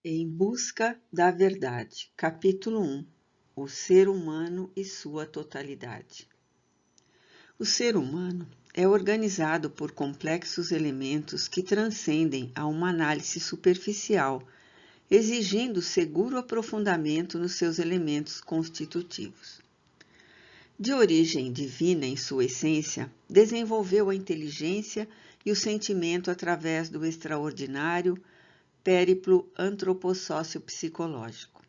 Em busca da verdade, capítulo 1. O ser humano e sua totalidade. O ser humano é organizado por complexos elementos que transcendem a uma análise superficial, exigindo seguro aprofundamento nos seus elementos constitutivos. De origem divina em sua essência, desenvolveu a inteligência e o sentimento através do extraordinário périplo antropossócio-psicológico.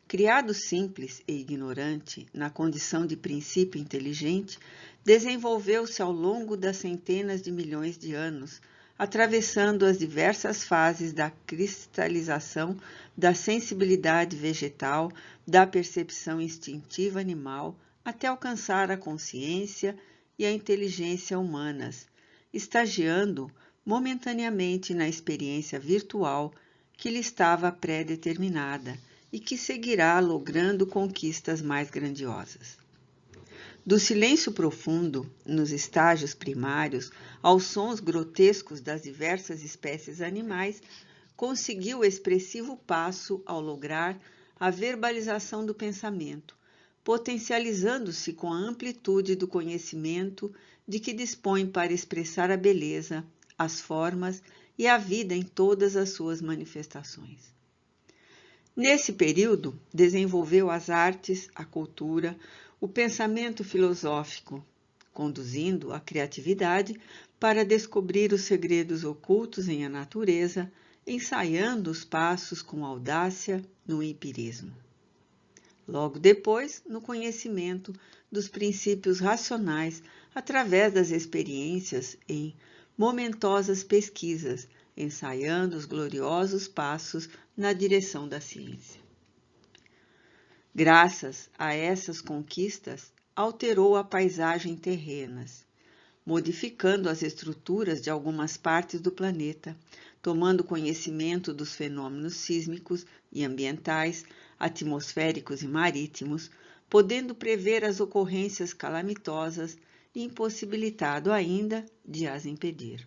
Criado simples e ignorante, na condição de princípio inteligente, desenvolveu-se ao longo das centenas de milhões de anos, atravessando as diversas fases da cristalização da sensibilidade vegetal, da percepção instintiva animal, até alcançar a consciência e a inteligência humanas, estagiando momentaneamente na experiência virtual que lhe estava pré-determinada e que seguirá logrando conquistas mais grandiosas. Do silêncio profundo, nos estágios primários, aos sons grotescos das diversas espécies animais, conseguiu expressivo passo ao lograr a verbalização do pensamento, potencializando-se com a amplitude do conhecimento de que dispõe para expressar a beleza, as formas e a vida em todas as suas manifestações. Nesse período, desenvolveu as artes, a cultura, o pensamento filosófico, conduzindo a criatividade para descobrir os segredos ocultos em a natureza, ensaiando os passos com audácia no empirismo. Logo depois, no conhecimento dos princípios racionais através das experiências em momentosas pesquisas, ensaiando os gloriosos passos na direção da ciência. Graças a essas conquistas, alterou a paisagem terrena, modificando as estruturas de algumas partes do planeta, tomando conhecimento dos fenômenos sísmicos e ambientais, atmosféricos e marítimos, podendo prever as ocorrências calamitosas, impossibilitado ainda de as impedir.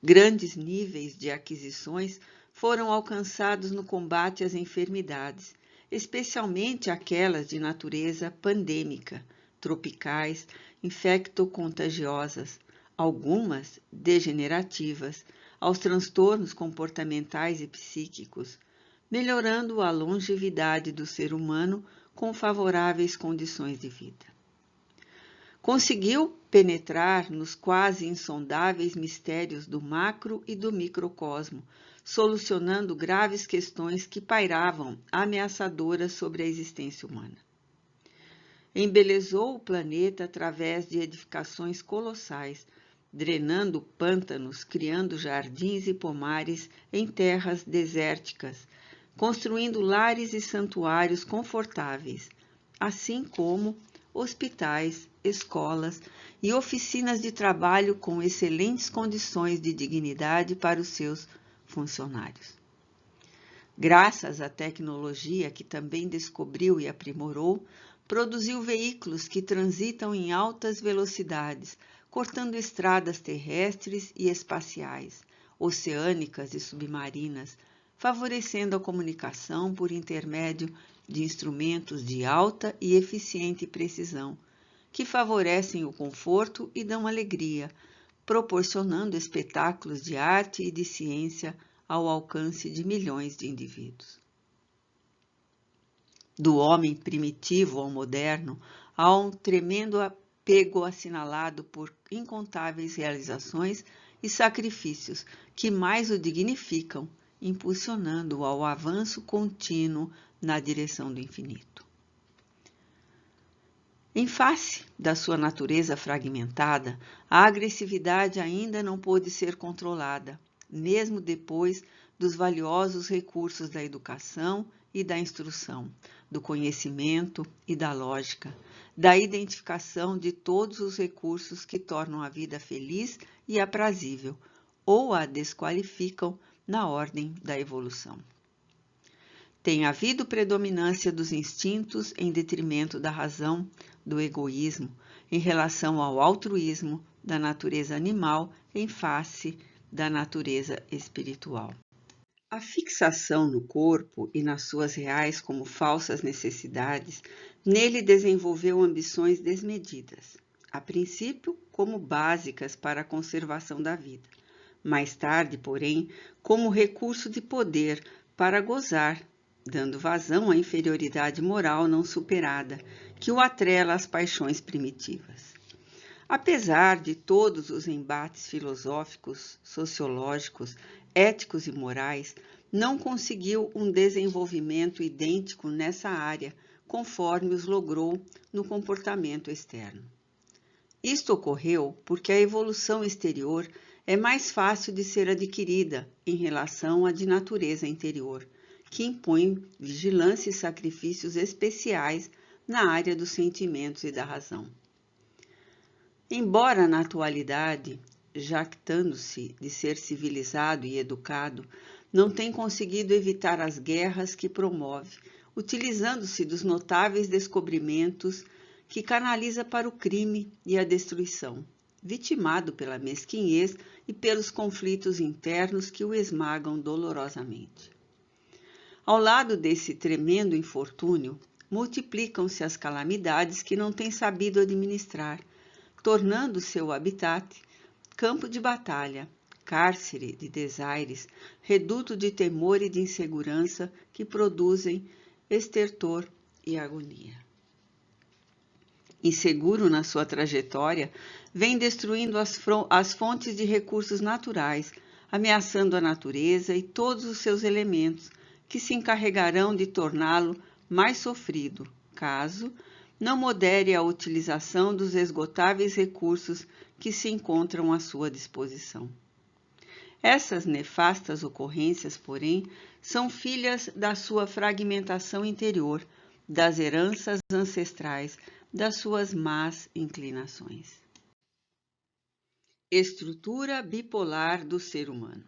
Grandes níveis de aquisições foram alcançados no combate às enfermidades, especialmente aquelas de natureza pandêmica, tropicais, infectocontagiosas, algumas degenerativas, aos transtornos comportamentais e psíquicos, melhorando a longevidade do ser humano com favoráveis condições de vida. Conseguiu penetrar nos quase insondáveis mistérios do macro e do microcosmo, solucionando graves questões que pairavam ameaçadoras sobre a existência humana. Embelezou o planeta através de edificações colossais, drenando pântanos, criando jardins e pomares em terras desérticas, construindo lares e santuários confortáveis, assim como hospitais, escolas e oficinas de trabalho com excelentes condições de dignidade para os seus funcionários. Graças à tecnologia que também descobriu e aprimorou, produziu veículos que transitam em altas velocidades, cortando estradas terrestres e espaciais, oceânicas e submarinas, favorecendo a comunicação por intermédio de instrumentos de alta e eficiente precisão, que favorecem o conforto e dão alegria, proporcionando espetáculos de arte e de ciência ao alcance de milhões de indivíduos. Do homem primitivo ao moderno, há um tremendo apego assinalado por incontáveis realizações e sacrifícios que mais o dignificam, impulsionando-o ao avanço contínuo na direção do infinito. Em face da sua natureza fragmentada, a agressividade ainda não pôde ser controlada, mesmo depois dos valiosos recursos da educação e da instrução, do conhecimento e da lógica, da identificação de todos os recursos que tornam a vida feliz e aprazível, ou a desqualificam na ordem da evolução. Tem havido predominância dos instintos em detrimento da razão, do egoísmo, em relação ao altruísmo da natureza animal em face da natureza espiritual. A fixação no corpo e nas suas reais como falsas necessidades, nele desenvolveu ambições desmedidas, a princípio como básicas para a conservação da vida, mais tarde, porém, como recurso de poder para gozar, dando vazão à inferioridade moral não superada que o atrela às paixões primitivas. Apesar de todos os embates filosóficos, sociológicos, éticos e morais, não conseguiu um desenvolvimento idêntico nessa área, conforme os logrou no comportamento externo. Isto ocorreu porque a evolução exterior é mais fácil de ser adquirida em relação à de natureza interior, que impõe vigilância e sacrifícios especiais na área dos sentimentos e da razão. Embora na atualidade, jactando-se de ser civilizado e educado, não tem conseguido evitar as guerras que promove, utilizando-se dos notáveis descobrimentos que canaliza para o crime e a destruição, vitimado pela mesquinhez e pelos conflitos internos que o esmagam dolorosamente. Ao lado desse tremendo infortúnio, multiplicam-se as calamidades que não tem sabido administrar, tornando seu habitat campo de batalha, cárcere de desaires, reduto de temor e de insegurança que produzem estertor e agonia. Inseguro na sua trajetória, vem destruindo as fontes de recursos naturais, ameaçando a natureza e todos os seus elementos, que se encarregarão de torná-lo mais sofrido, caso não modere a utilização dos esgotáveis recursos que se encontram à sua disposição. Essas nefastas ocorrências, porém, são filhas da sua fragmentação interior, das heranças ancestrais, das suas más inclinações. Estrutura bipolar do ser humano.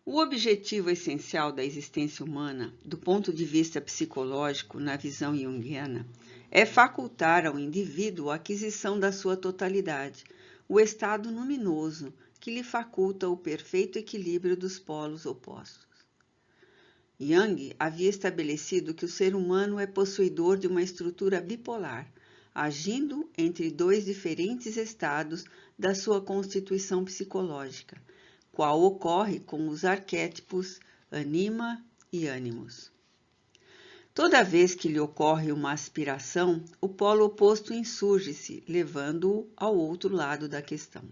O objetivo essencial da existência humana, do ponto de vista psicológico, na visão junguiana, é facultar ao indivíduo a aquisição da sua totalidade, o estado luminoso que lhe faculta o perfeito equilíbrio dos polos opostos. Jung havia estabelecido que o ser humano é possuidor de uma estrutura bipolar, agindo entre dois diferentes estados da sua constituição psicológica, qual ocorre com os arquétipos anima e ânimos. Toda vez que lhe ocorre uma aspiração, o polo oposto insurge-se, levando-o ao outro lado da questão.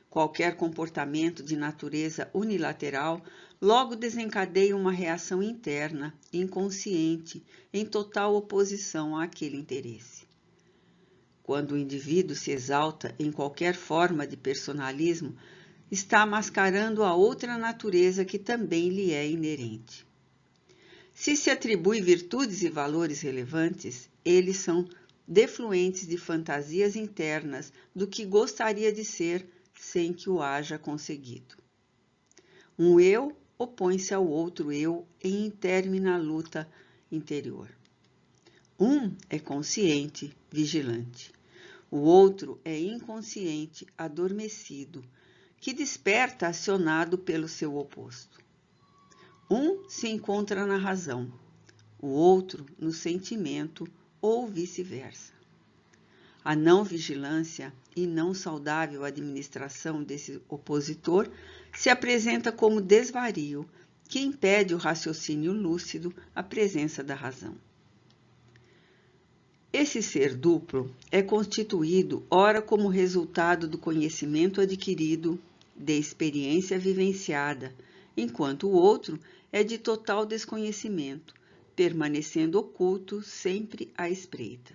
Qualquer comportamento de natureza unilateral logo desencadeia uma reação interna, inconsciente, em total oposição àquele interesse. Quando o indivíduo se exalta em qualquer forma de personalismo, está mascarando a outra natureza que também lhe é inerente. Se atribui virtudes e valores relevantes, eles são defluentes de fantasias internas do que gostaria de ser sem que o haja conseguido. Um eu opõe-se ao outro eu em intermina luta interior. Um é consciente, vigilante. O outro é inconsciente, adormecido, que desperta acionado pelo seu oposto. Um se encontra na razão, o outro no sentimento ou vice-versa. A não vigilância e não saudável administração desse opositor se apresenta como desvario que impede o raciocínio lúcido, a presença da razão. Esse ser duplo é constituído ora como resultado do conhecimento adquirido, de experiência vivenciada, enquanto o outro é de total desconhecimento, permanecendo oculto sempre à espreita.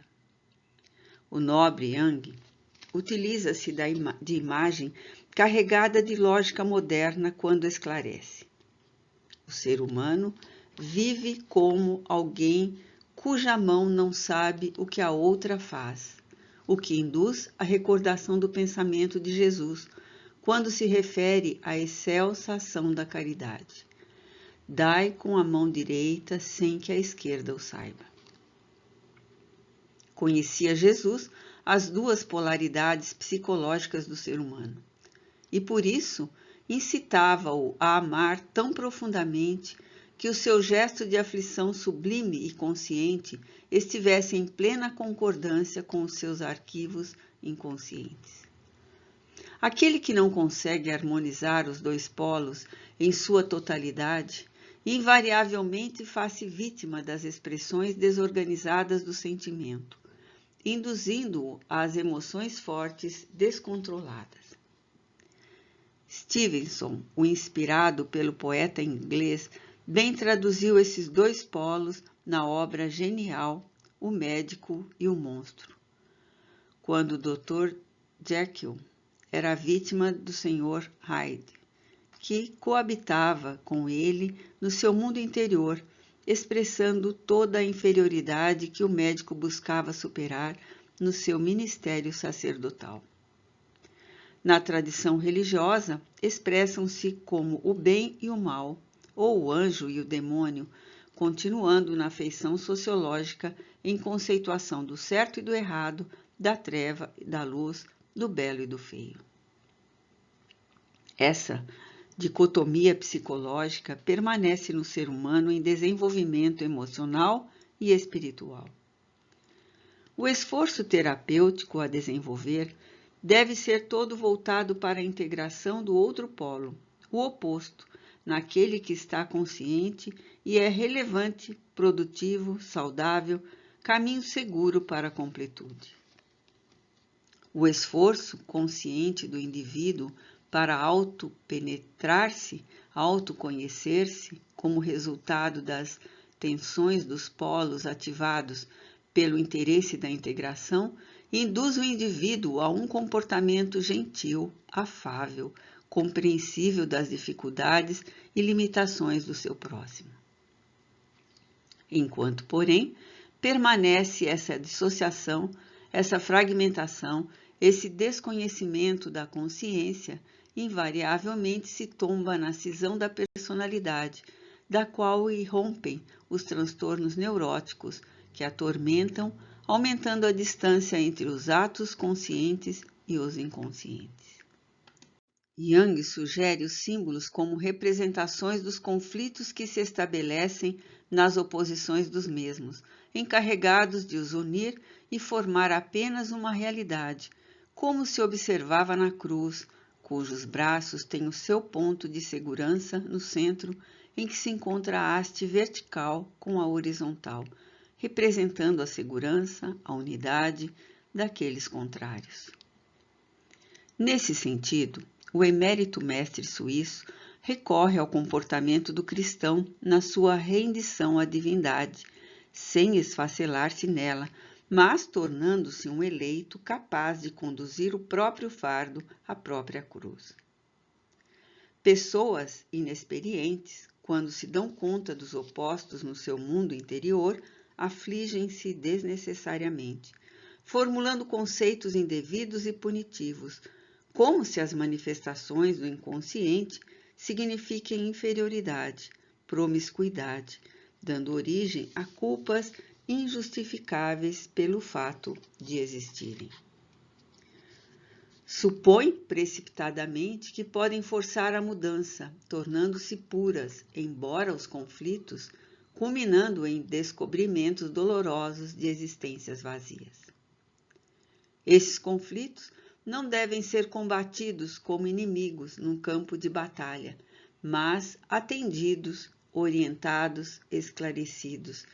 O nobre Jung utiliza-se de imagem carregada de lógica moderna quando esclarece. O ser humano vive como alguém cuja mão não sabe o que a outra faz, o que induz a recordação do pensamento de Jesus, quando se refere à excelsa ação da caridade. Dai com a mão direita sem que a esquerda o saiba. Conhecia Jesus as duas polaridades psicológicas do ser humano, e por isso incitava-o a amar tão profundamente que o seu gesto de aflição sublime e consciente estivesse em plena concordância com os seus arquivos inconscientes. Aquele que não consegue harmonizar os dois polos em sua totalidade, invariavelmente faz-se vítima das expressões desorganizadas do sentimento, induzindo-o às emoções fortes descontroladas. Stevenson, o inspirado pelo poeta inglês, bem traduziu esses dois polos na obra genial O Médico e o Monstro, quando o Dr. Jekyll era vítima do Sr. Hyde, que coabitava com ele no seu mundo interior, expressando toda a inferioridade que o médico buscava superar no seu ministério sacerdotal. Na tradição religiosa, expressam-se como o bem e o mal, ou o anjo e o demônio, continuando na feição sociológica em conceituação do certo e do errado, da treva e da luz, do belo e do feio. Essa dicotomia psicológica permanece no ser humano em desenvolvimento emocional e espiritual. O esforço terapêutico a desenvolver deve ser todo voltado para a integração do outro polo, o oposto, naquele que está consciente e é relevante, produtivo, saudável, caminho seguro para a completude. O esforço consciente do indivíduo para autopenetrar-se, autoconhecer-se, como resultado das tensões dos polos ativados pelo interesse da integração, induz o indivíduo a um comportamento gentil, afável, compreensível das dificuldades e limitações do seu próximo. Enquanto, porém, permanece essa dissociação, essa fragmentação, esse desconhecimento da consciência, invariavelmente se tomba na cisão da personalidade, da qual irrompem os transtornos neuróticos que atormentam, aumentando a distância entre os atos conscientes e os inconscientes. Jung sugere os símbolos como representações dos conflitos que se estabelecem nas oposições dos mesmos, encarregados de os unir e formar apenas uma realidade, como se observava na cruz, cujos braços têm o seu ponto de segurança no centro, em que se encontra a haste vertical com a horizontal, representando a segurança, a unidade daqueles contrários. Nesse sentido, o emérito mestre suíço recorre ao comportamento do cristão na sua rendição à divindade, sem esfacelar-se nela, mas tornando-se um eleito capaz de conduzir o próprio fardo à própria cruz. Pessoas inexperientes, quando se dão conta dos opostos no seu mundo interior, afligem-se desnecessariamente, formulando conceitos indevidos e punitivos, como se as manifestações do inconsciente signifiquem inferioridade, promiscuidade, dando origem a culpas injustificáveis pelo fato de existirem. Supõe precipitadamente que podem forçar a mudança, tornando-se puras, embora os conflitos, culminando em descobrimentos dolorosos de existências vazias. Esses conflitos não devem ser combatidos como inimigos num campo de batalha, mas atendidos, orientados, esclarecidos,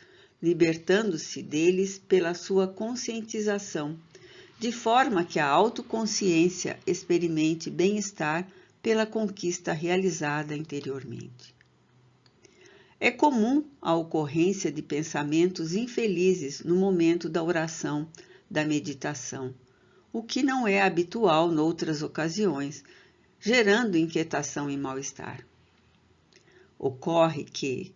libertando-se deles pela sua conscientização, de forma que a autoconsciência experimente bem-estar pela conquista realizada interiormente. É comum a ocorrência de pensamentos infelizes no momento da oração, da meditação, o que não é habitual noutras ocasiões, gerando inquietação e mal-estar. Ocorre que,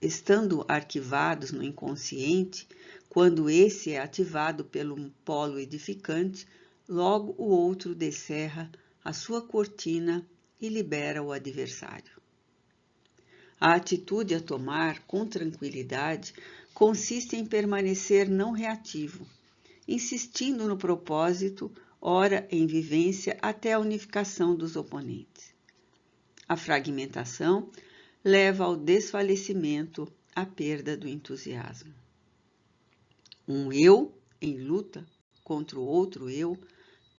estando arquivados no inconsciente, quando esse é ativado pelo polo edificante, logo o outro descerra a sua cortina e libera o adversário. A atitude a tomar com tranquilidade consiste em permanecer não reativo, insistindo no propósito, ora em vivência até a unificação dos oponentes. A fragmentação leva ao desfalecimento, à perda do entusiasmo. Um eu em luta contra o outro eu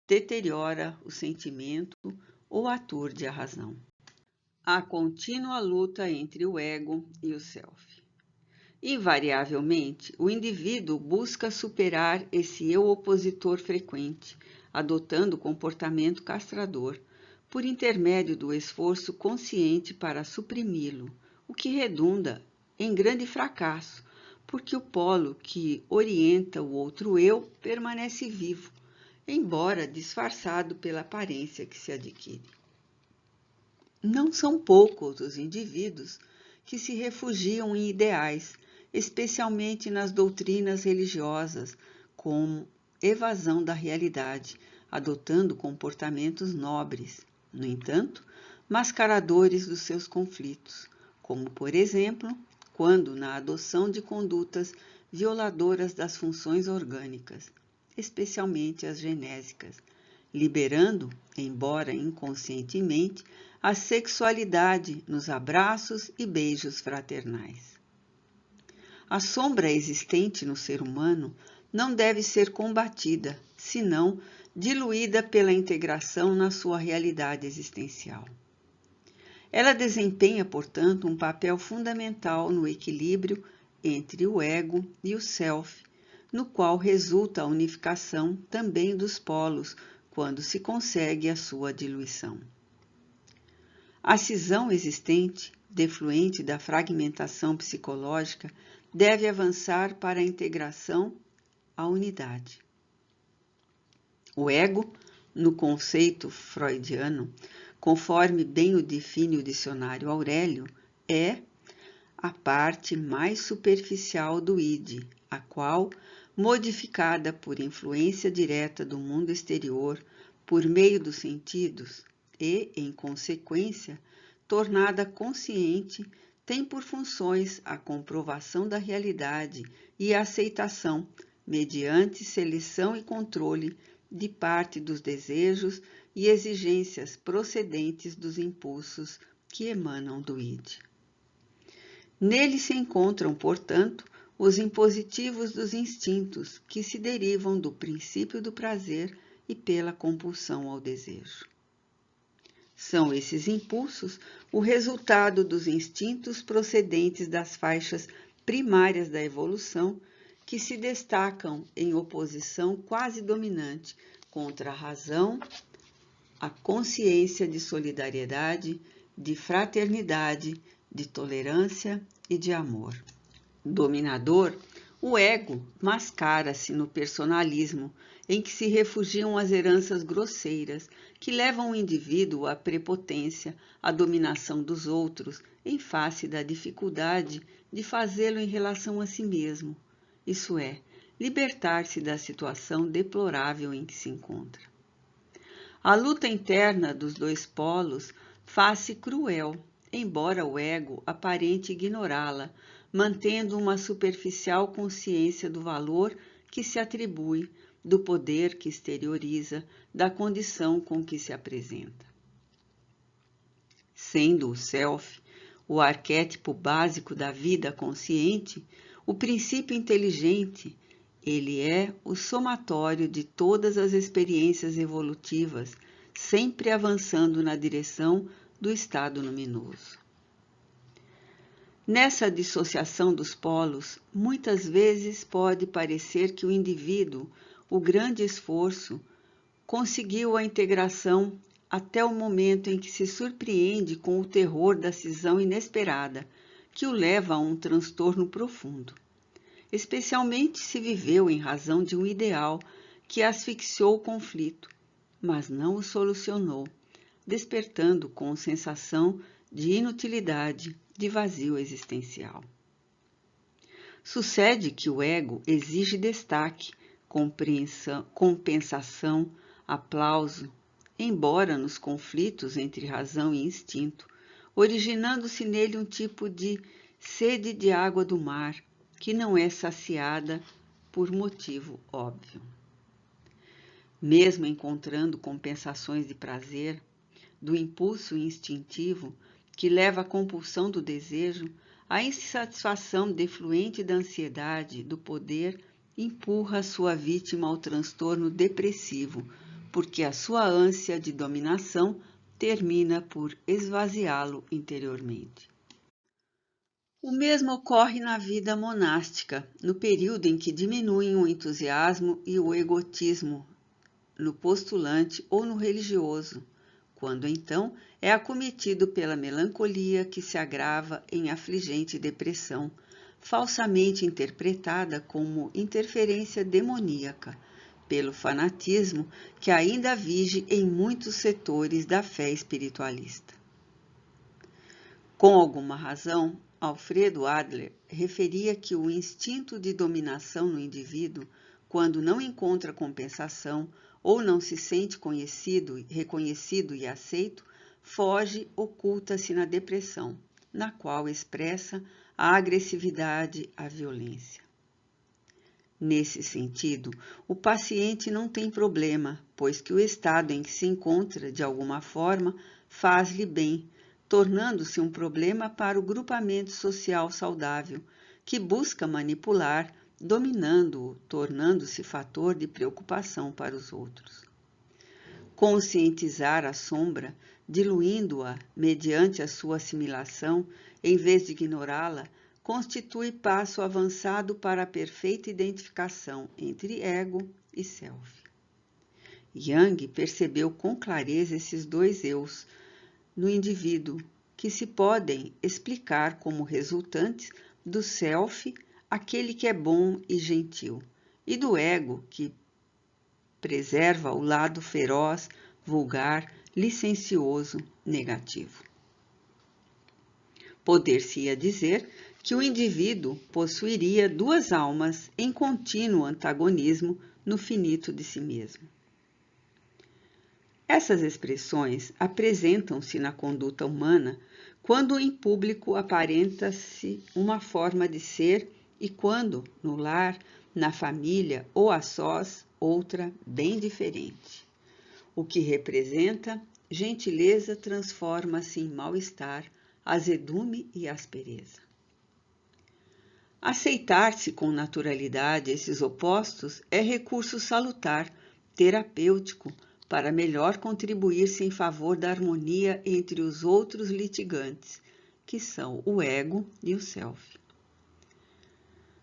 deteriora o sentimento ou aturde a razão. A contínua luta entre o ego e o self. Invariavelmente, o indivíduo busca superar esse eu opositor frequente, adotando comportamento castrador, por intermédio do esforço consciente para suprimi-lo, o que redunda em grande fracasso, porque o polo que orienta o outro eu permanece vivo, embora disfarçado pela aparência que se adquire. Não são poucos os indivíduos que se refugiam em ideais, especialmente nas doutrinas religiosas, como evasão da realidade, adotando comportamentos nobres, no entanto, mascaradores dos seus conflitos, como, por exemplo, quando na adoção de condutas violadoras das funções orgânicas, especialmente as genésicas, liberando, embora inconscientemente, a sexualidade nos abraços e beijos fraternais. A sombra existente no ser humano não deve ser combatida, senão diluída pela integração na sua realidade existencial. Ela desempenha, portanto, um papel fundamental no equilíbrio entre o ego e o self, no qual resulta a unificação também dos polos, quando se consegue a sua diluição. A cisão existente, defluente da fragmentação psicológica, deve avançar para a integração à unidade. O ego, no conceito freudiano, conforme bem o define o dicionário Aurélio, é a parte mais superficial do id, a qual, modificada por influência direta do mundo exterior, por meio dos sentidos e, em consequência, tornada consciente, tem por funções a comprovação da realidade e a aceitação, mediante seleção e controle de parte dos desejos e exigências procedentes dos impulsos que emanam do id. Nele se encontram, portanto, os impositivos dos instintos que se derivam do princípio do prazer e pela compulsão ao desejo. São esses impulsos o resultado dos instintos procedentes das faixas primárias da evolução que se destacam em oposição quase dominante contra a razão, a consciência de solidariedade, de fraternidade, de tolerância e de amor. Dominador, o ego mascara-se no personalismo, em que se refugiam as heranças grosseiras que levam o indivíduo à prepotência, à dominação dos outros, em face da dificuldade de fazê-lo em relação a si mesmo, isso é, libertar-se da situação deplorável em que se encontra. A luta interna dos dois polos faz-se cruel, embora o ego aparente ignorá-la, mantendo uma superficial consciência do valor que se atribui, do poder que exterioriza, da condição com que se apresenta. Sendo o self o arquétipo básico da vida consciente, o princípio inteligente, ele é o somatório de todas as experiências evolutivas, sempre avançando na direção do estado luminoso. Nessa dissociação dos polos, muitas vezes pode parecer que o indivíduo, o grande esforço, conseguiu a integração até o momento em que se surpreende com o terror da cisão inesperada, que o leva a um transtorno profundo. Especialmente se viveu em razão de um ideal que asfixiou o conflito, mas não o solucionou, despertando com sensação de inutilidade, de vazio existencial. Sucede que o ego exige destaque, compensação, aplauso, embora nos conflitos entre razão e instinto, originando-se nele um tipo de sede de água do mar, que não é saciada por motivo óbvio. Mesmo encontrando compensações de prazer, do impulso instintivo que leva à compulsão do desejo, a insatisfação defluente da ansiedade do poder empurra a sua vítima ao transtorno depressivo, porque a sua ânsia de dominação termina por esvaziá-lo interiormente. O mesmo ocorre na vida monástica, no período em que diminuem o entusiasmo e o egotismo no postulante ou no religioso, quando então é acometido pela melancolia que se agrava em afligente depressão, falsamente interpretada como interferência demoníaca, pelo fanatismo que ainda vige em muitos setores da fé espiritualista. Com alguma razão, Alfredo Adler referia que o instinto de dominação no indivíduo, quando não encontra compensação ou não se sente conhecido, reconhecido e aceito, foge, oculta-se na depressão, na qual expressa a agressividade, a violência. Nesse sentido, o paciente não tem problema, pois que o estado em que se encontra, de alguma forma, faz-lhe bem, tornando-se um problema para o grupamento social saudável, que busca manipular, dominando-o, tornando-se fator de preocupação para os outros. Conscientizar a sombra, diluindo-a mediante a sua assimilação, em vez de ignorá-la, constitui passo avançado para a perfeita identificação entre ego e self. Jung percebeu com clareza esses dois eus no indivíduo, que se podem explicar como resultantes do self, aquele que é bom e gentil, e do ego, que preserva o lado feroz, vulgar, licencioso, negativo. Poder-se-ia dizer que o indivíduo possuiria duas almas em contínuo antagonismo no finito de si mesmo. Essas expressões apresentam-se na conduta humana quando em público aparenta-se uma forma de ser e quando, no lar, na família ou a sós, outra bem diferente. O que representa gentileza transforma-se em mal-estar, azedume e aspereza. Aceitar-se com naturalidade esses opostos é recurso salutar, terapêutico, para melhor contribuir-se em favor da harmonia entre os outros litigantes, que são o ego e o self.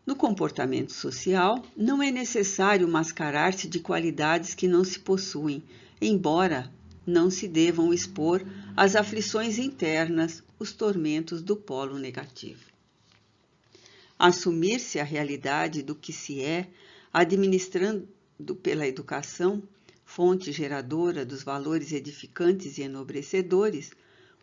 No comportamento social, não é necessário mascarar-se de qualidades que não se possuem, embora não se devam expor às aflições internas, os tormentos do polo negativo. Assumir-se a realidade do que se é, administrando pela educação, fonte geradora dos valores edificantes e enobrecedores,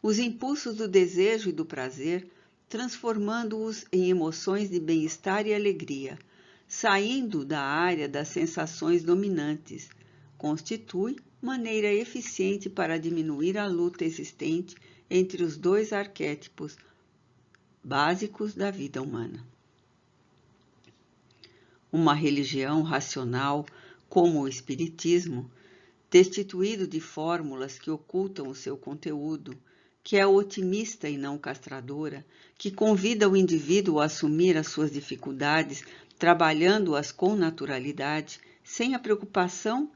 os impulsos do desejo e do prazer, transformando-os em emoções de bem-estar e alegria, saindo da área das sensações dominantes, constitui maneira eficiente para diminuir a luta existente entre os dois arquétipos básicos da vida humana. Uma religião racional, como o Espiritismo, destituído de fórmulas que ocultam o seu conteúdo, que é otimista e não castradora, que convida o indivíduo a assumir as suas dificuldades, trabalhando-as com naturalidade, sem a preocupação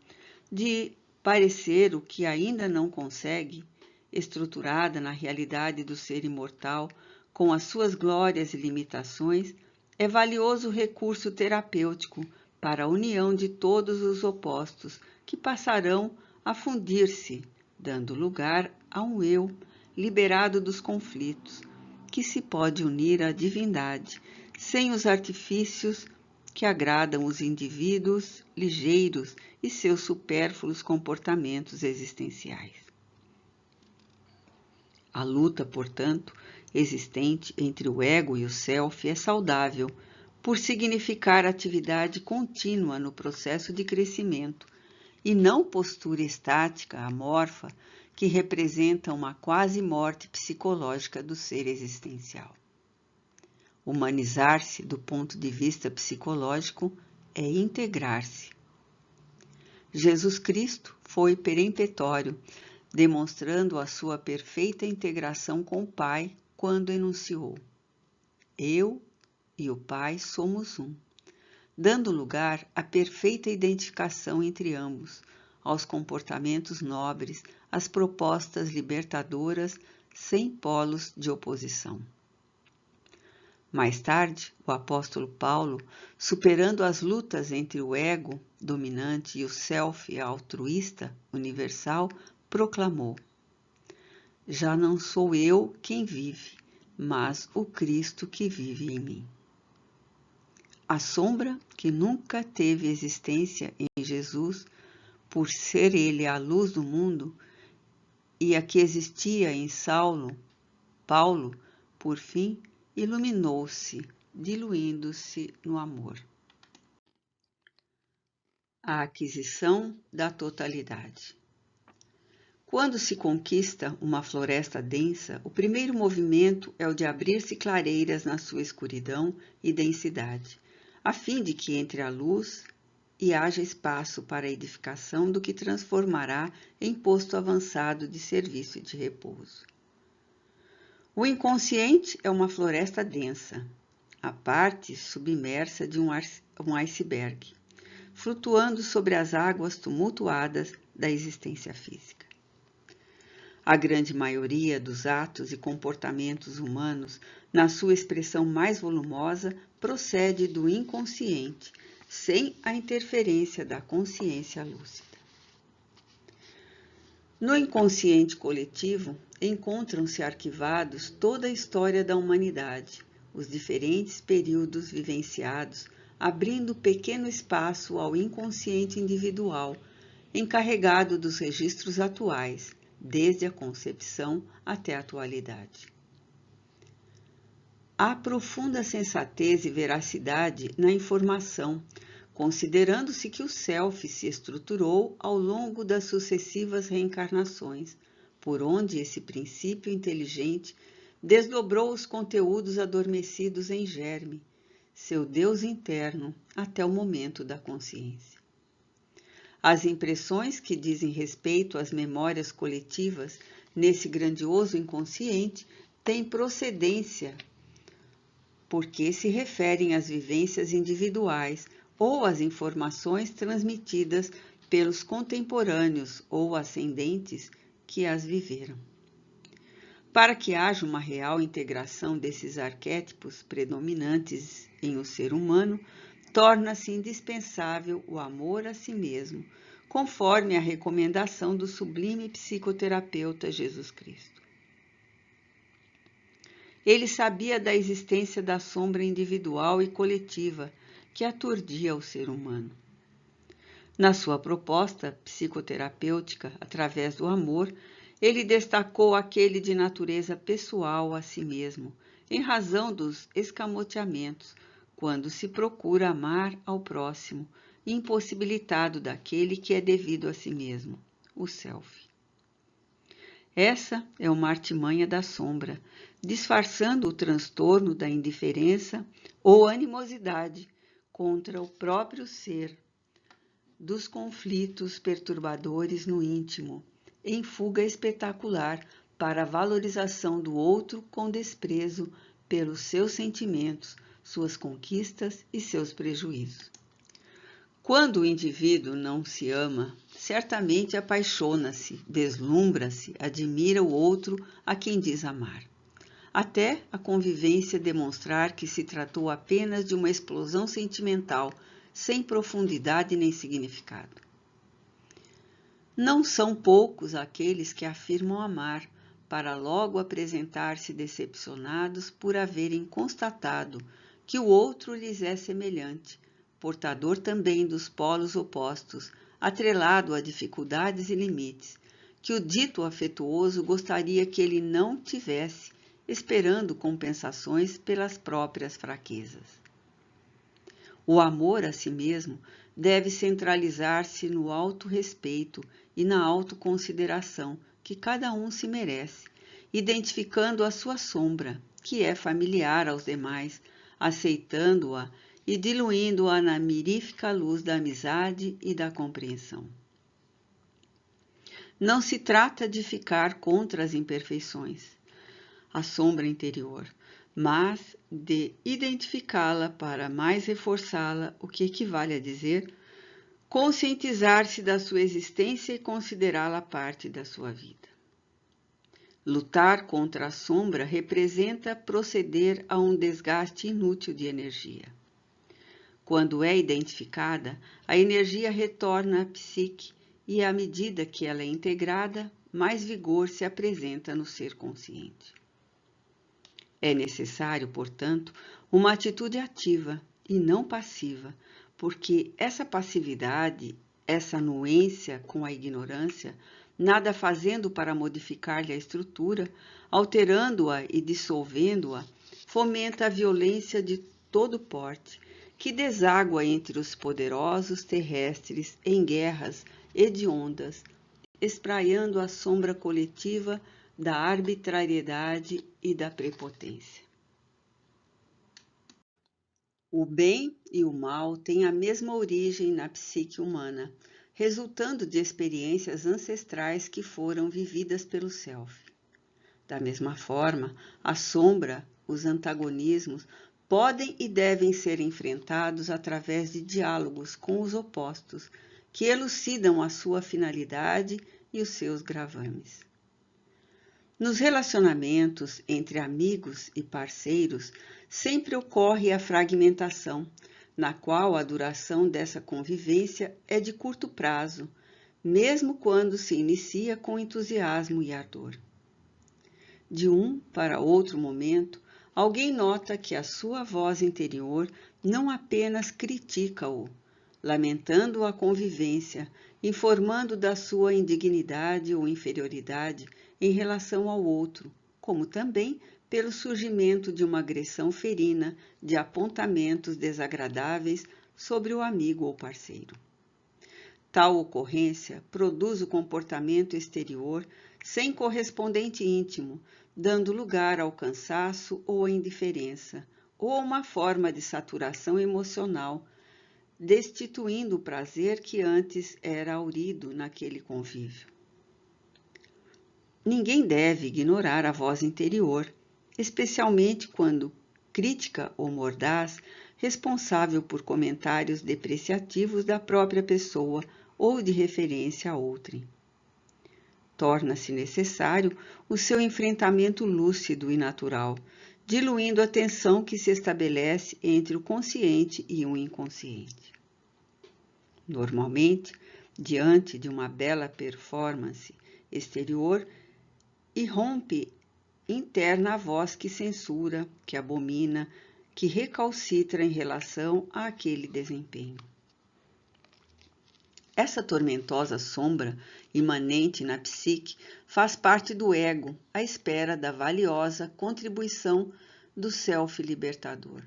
de parecer o que ainda não consegue, estruturada na realidade do ser imortal, com as suas glórias e limitações, é valioso recurso terapêutico para a união de todos os opostos que passarão a fundir-se, dando lugar a um eu liberado dos conflitos, que se pode unir à divindade, sem os artifícios que agradam os indivíduos ligeiros e seus supérfluos comportamentos existenciais. A luta, portanto, existente entre o ego e o self é saudável, por significar atividade contínua no processo de crescimento, e não postura estática, amorfa, que representa uma quase morte psicológica do ser existencial. Humanizar-se do ponto de vista psicológico é integrar-se. Jesus Cristo foi peremptório, demonstrando a sua perfeita integração com o Pai quando enunciou: Eu e o Pai somos um, dando lugar à perfeita identificação entre ambos, aos comportamentos nobres, às propostas libertadoras, sem polos de oposição. Mais tarde, o apóstolo Paulo, superando as lutas entre o ego dominante e o self altruísta universal, proclamou: Já não sou eu quem vive, mas o Cristo que vive em mim. A sombra, que nunca teve existência em Jesus, por ser ele a luz do mundo, e a que existia em Paulo, por fim, iluminou-se, diluindo-se no amor. A aquisição da totalidade. Quando se conquista uma floresta densa, o primeiro movimento é o de abrir-se clareiras na sua escuridão e densidade, a fim de que entre a luz e haja espaço para a edificação do que transformará em posto avançado de serviço e de repouso. O inconsciente é uma floresta densa, a parte submersa de um iceberg, flutuando sobre as águas tumultuadas da existência física. A grande maioria dos atos e comportamentos humanos, na sua expressão mais volumosa, procede do inconsciente, sem a interferência da consciência lúcida. No inconsciente coletivo, encontram-se arquivados toda a história da humanidade, os diferentes períodos vivenciados, abrindo pequeno espaço ao inconsciente individual, encarregado dos registros atuais, desde a concepção até a atualidade. Há profunda sensatez e veracidade na informação, considerando-se que o self se estruturou ao longo das sucessivas reencarnações, por onde esse princípio inteligente desdobrou os conteúdos adormecidos em germe, seu Deus interno, até o momento da consciência. As impressões que dizem respeito às memórias coletivas nesse grandioso inconsciente têm procedência porque se referem às vivências individuais ou às informações transmitidas pelos contemporâneos ou ascendentes que as viveram. Para que haja uma real integração desses arquétipos predominantes em o ser humano, torna-se indispensável o amor a si mesmo, conforme a recomendação do sublime psicoterapeuta Jesus Cristo. Ele sabia da existência da sombra individual e coletiva que aturdia o ser humano. Na sua proposta psicoterapêutica, através do amor, ele destacou aquele de natureza pessoal a si mesmo, em razão dos escamoteamentos, quando se procura amar ao próximo, impossibilitado daquele que é devido a si mesmo, o self. Essa é uma artimanha da sombra, disfarçando o transtorno da indiferença ou animosidade contra o próprio ser, dos conflitos perturbadores no íntimo, em fuga espetacular para a valorização do outro com desprezo pelos seus sentimentos, suas conquistas e seus prejuízos. Quando o indivíduo não se ama, certamente apaixona-se, deslumbra-se, admira o outro a quem diz amar. Até a convivência demonstrar que se tratou apenas de uma explosão sentimental, sem profundidade nem significado. Não são poucos aqueles que afirmam amar, para logo apresentar-se decepcionados por haverem constatado que o outro lhes é semelhante, portador também dos polos opostos, atrelado a dificuldades e limites, que o dito afetuoso gostaria que ele não tivesse, esperando compensações pelas próprias fraquezas. O amor a si mesmo deve centralizar-se no autorrespeito e na autoconsideração que cada um se merece, identificando a sua sombra, que é familiar aos demais, aceitando-a e diluindo-a na mirífica luz da amizade e da compreensão. Não se trata de ficar contra as imperfeições, a sombra interior, mas de identificá-la para mais reforçá-la, o que equivale a dizer conscientizar-se da sua existência e considerá-la parte da sua vida. Lutar contra a sombra representa proceder a um desgaste inútil de energia. Quando é identificada, a energia retorna à psique e, à medida que ela é integrada, mais vigor se apresenta no ser consciente. É necessário, portanto, uma atitude ativa e não passiva, porque essa passividade, essa anuência com a ignorância, nada fazendo para modificar-lhe a estrutura, alterando-a e dissolvendo-a, fomenta a violência de todo porte, que deságua entre os poderosos terrestres em guerras hediondas, espraiando a sombra coletiva da arbitrariedade e da prepotência. O bem e o mal têm a mesma origem na psique humana, resultando de experiências ancestrais que foram vividas pelo Self. Da mesma forma, a sombra, os antagonismos, podem e devem ser enfrentados através de diálogos com os opostos, que elucidam a sua finalidade e os seus gravames. Nos relacionamentos entre amigos e parceiros, sempre ocorre a fragmentação, na qual a duração dessa convivência é de curto prazo, mesmo quando se inicia com entusiasmo e ardor. De um para outro momento, alguém nota que a sua voz interior não apenas critica-o, lamentando a convivência, informando da sua indignidade ou inferioridade em relação ao outro, como também pelo surgimento de uma agressão ferina de apontamentos desagradáveis sobre o amigo ou parceiro. Tal ocorrência produz o comportamento exterior sem correspondente íntimo, dando lugar ao cansaço ou à indiferença, ou a uma forma de saturação emocional, destituindo o prazer que antes era aurido naquele convívio. Ninguém deve ignorar a voz interior, especialmente quando crítica ou mordaz, responsável por comentários depreciativos da própria pessoa ou de referência a outrem. Torna-se necessário o seu enfrentamento lúcido e natural, diluindo a tensão que se estabelece entre o consciente e o inconsciente. Normalmente, diante de uma bela performance exterior, irrompe interna a voz que censura, que abomina, que recalcitra em relação àquele desempenho. Essa tormentosa sombra imanente na psique faz parte do ego, à espera da valiosa contribuição do self libertador.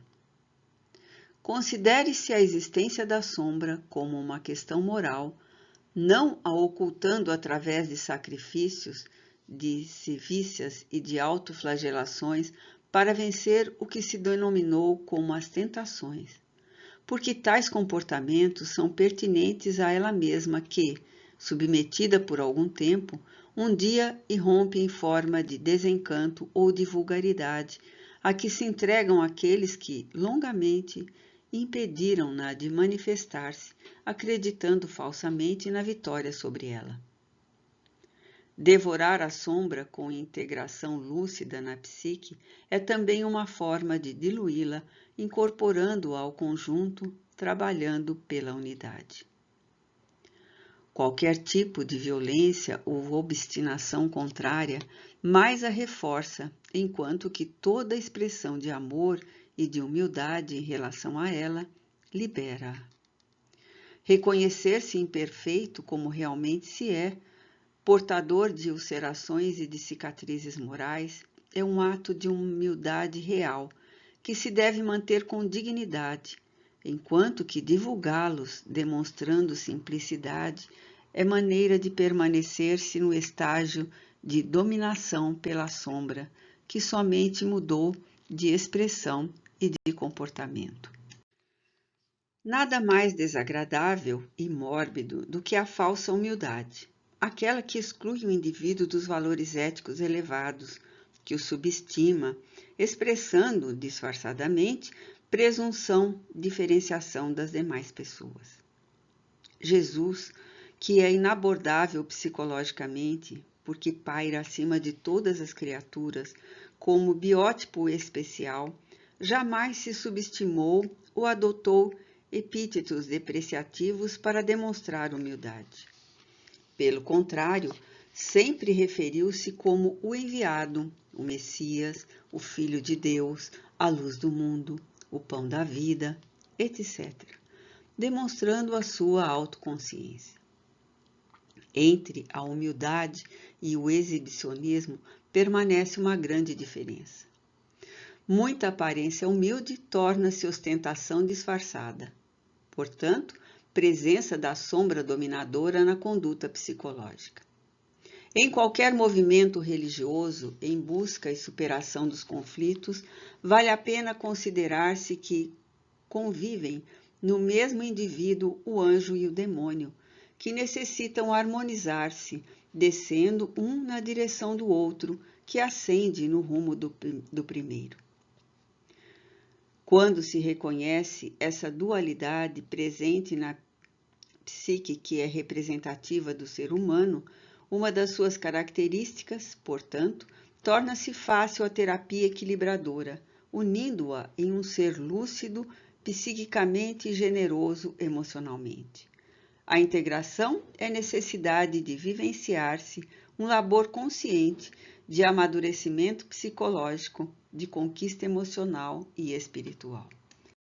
Considere-se a existência da sombra como uma questão moral, não a ocultando através de sacrifícios, de sevícias e de autoflagelações para vencer o que se denominou como as tentações, porque tais comportamentos são pertinentes a ela mesma que, submetida por algum tempo, um dia irrompe em forma de desencanto ou de vulgaridade, a que se entregam aqueles que, longamente, impediram-na de manifestar-se, acreditando falsamente na vitória sobre ela. Devorar a sombra com integração lúcida na psique é também uma forma de diluí-la, incorporando-a ao conjunto, trabalhando pela unidade. Qualquer tipo de violência ou obstinação contrária mais a reforça, enquanto que toda expressão de amor e de humildade em relação a ela libera-a. Reconhecer-se imperfeito como realmente se é, portador de ulcerações e de cicatrizes morais, é um ato de humildade real, que se deve manter com dignidade, enquanto que divulgá-los, demonstrando simplicidade, é maneira de permanecer-se no estágio de dominação pela sombra, que somente mudou de expressão e de comportamento. Nada mais desagradável e mórbido do que a falsa humildade, aquela que exclui o indivíduo dos valores éticos elevados, que o subestima, expressando, disfarçadamente, presunção, diferenciação das demais pessoas. Jesus, que é inabordável psicologicamente, porque paira acima de todas as criaturas, como biótipo especial, jamais se subestimou ou adotou epítetos depreciativos para demonstrar humildade. Pelo contrário, sempre referiu-se como o enviado, o Messias, o Filho de Deus, a luz do mundo, o pão da vida, etc., demonstrando a sua autoconsciência. Entre a humildade e o exibicionismo permanece uma grande diferença. Muita aparência humilde torna-se ostentação disfarçada. Portanto, presença da sombra dominadora na conduta psicológica. Em qualquer movimento religioso em busca e superação dos conflitos, vale a pena considerar-se que convivem no mesmo indivíduo o anjo e o demônio, que necessitam harmonizar-se, descendo um na direção do outro, que ascende no rumo do primeiro. Quando se reconhece essa dualidade presente na psique que é representativa do ser humano, uma das suas características, portanto, torna-se fácil a terapia equilibradora, unindo-a em um ser lúcido, psiquicamente e generoso emocionalmente. A integração é necessidade de vivenciar-se um labor consciente de amadurecimento psicológico, de conquista emocional e espiritual.